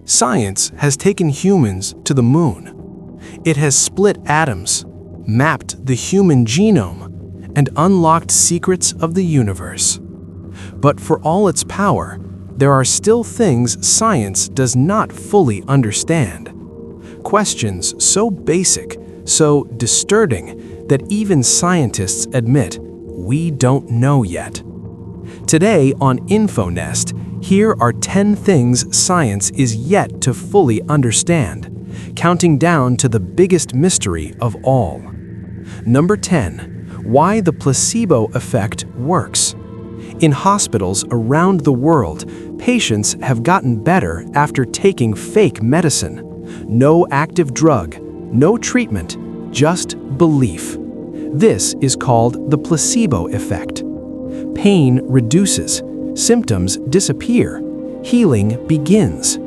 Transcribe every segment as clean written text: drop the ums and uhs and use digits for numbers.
Science has taken humans to the moon. It has split atoms, mapped the human genome, and unlocked secrets of the universe. But for all its power, there are still things science does not fully understand. Questions so basic, so disturbing, that even scientists admit we don't know yet. Today on InfoNest, here are 10 things science is yet to fully understand, counting down to the biggest mystery of all. Number 10. Why the placebo effect works. In hospitals around the world, patients have gotten better after taking fake medicine. No active drug, no treatment, just belief. This is called the placebo effect. Pain reduces, symptoms disappear, healing begins.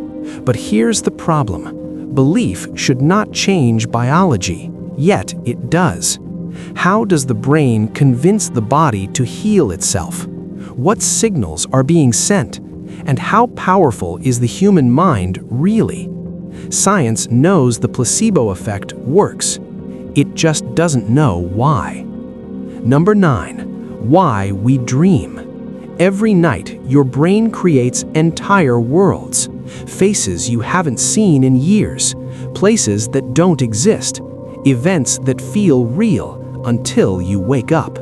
But here's the problem. Belief should not change biology, yet it does. How does the brain convince the body to heal itself? What signals are being sent? And how powerful is the human mind really? Science knows the placebo effect works. It just doesn't know why. Number 9. Why we dream. Every night, your brain creates entire worlds, faces you haven't seen in years, places that don't exist, events that feel real until you wake up.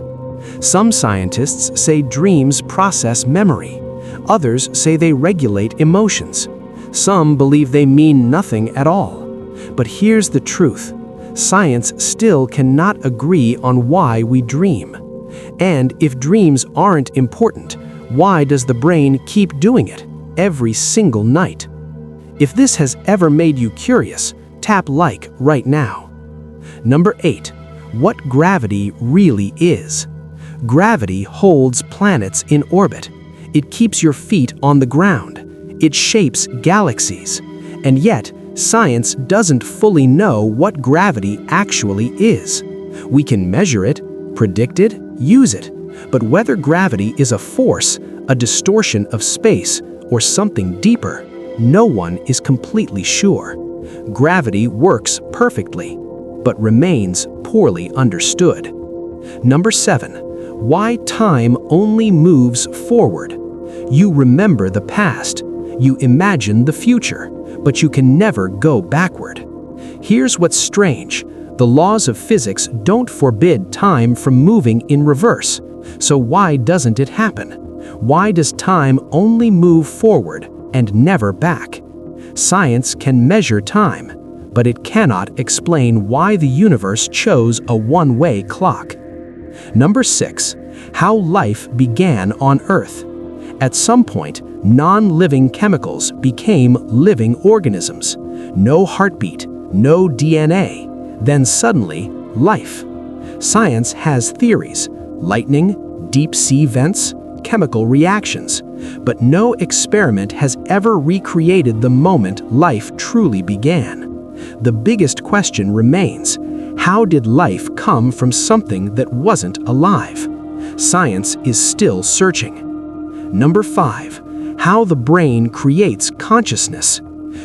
Some scientists say dreams process memory. Others say they regulate emotions. Some believe they mean nothing at all. But here's the truth. Science still cannot agree on why we dream. And if dreams aren't important, why does the brain keep doing it every single night? If this has ever made you curious, tap like right now. Number 8. What gravity really is. Gravity holds planets in orbit. It keeps your feet on the ground. It shapes galaxies. And yet, science doesn't fully know what gravity actually is. We can measure it, predict it, use it. But whether gravity is a force, a distortion of space, or something deeper, no one is completely sure. Gravity works perfectly, but remains poorly understood. Number 7. Why time only moves forward. You remember the past, you imagine the future, but you can never go backward. Here's what's strange. The laws of physics don't forbid time from moving in reverse. So why doesn't it happen? Why does time only move forward and never back? Science can measure time, but it cannot explain why the universe chose a one-way clock. Number 6. How life began on Earth. At some point, non-living chemicals became living organisms. No heartbeat, no DNA. Then suddenly, life. Science has theories. Lightning, deep-sea vents, chemical reactions. But no experiment has ever recreated the moment life truly began. The biggest question remains, how did life come from something that wasn't alive? Science is still searching. Number 5. How the brain creates consciousness.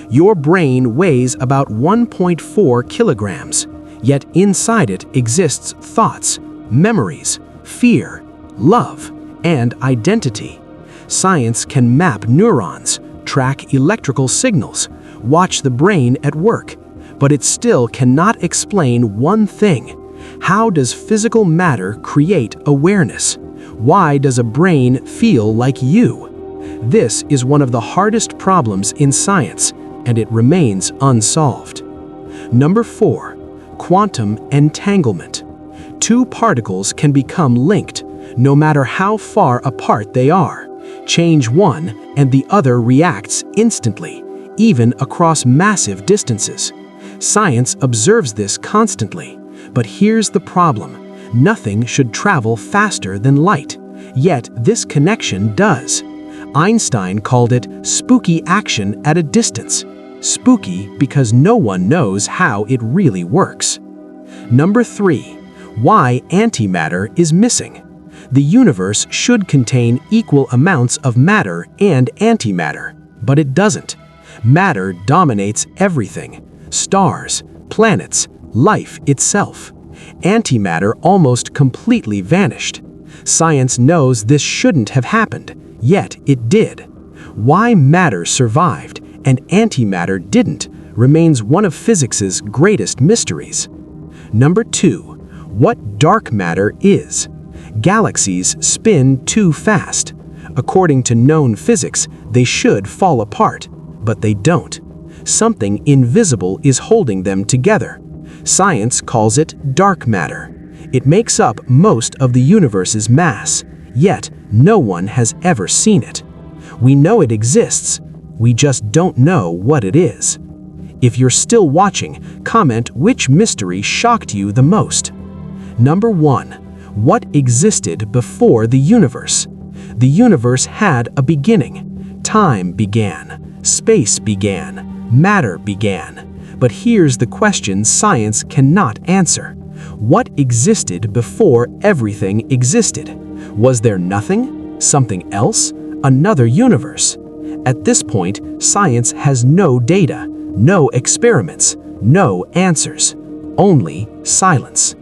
Your brain weighs about 1.4 kilograms, yet inside it exists thoughts, memories, fear, love, and identity. Science can map neurons, track electrical signals, watch the brain at work, but it still cannot explain one thing. How does physical matter create awareness? Why does a brain feel like you? This is one of the hardest problems in science, and it remains unsolved. Number 4. Quantum entanglement. Two particles can become linked, no matter how far apart they are. Change one, and the other reacts instantly, even across massive distances. Science observes this constantly, but here's the problem. Nothing should travel faster than light, yet this connection does. Einstein called it spooky action at a distance. Spooky because no one knows how it really works. Number 3. Why antimatter is missing. The universe should contain equal amounts of matter and antimatter, but it doesn't. Matter dominates everything: stars, planets, life itself. Antimatter almost completely vanished. Science knows this shouldn't have happened, yet it did. Why matter survived and antimatter didn't remains one of physics's greatest mysteries. Number 2. What dark matter is. Galaxies spin too fast. According to known physics, they should fall apart, but they don't. Something invisible is holding them together. Science calls it dark matter. It makes up most of the universe's mass, yet no one has ever seen it. We know it exists, we just don't know what it is. If you're still watching, comment which mystery shocked you the most. Number 1. What existed before the universe? The universe had a beginning. Time began, space began, matter began. But here's the question science cannot answer. What existed before everything existed? Was there nothing? Something else? Another universe? At this point, science has no data, no experiments, no answers, only silence.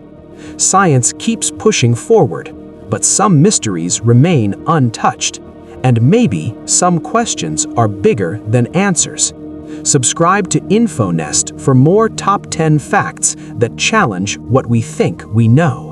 Science keeps pushing forward, but some mysteries remain untouched, and maybe some questions are bigger than answers. Subscribe to InfoNest for more top 10 facts that challenge what we think we know.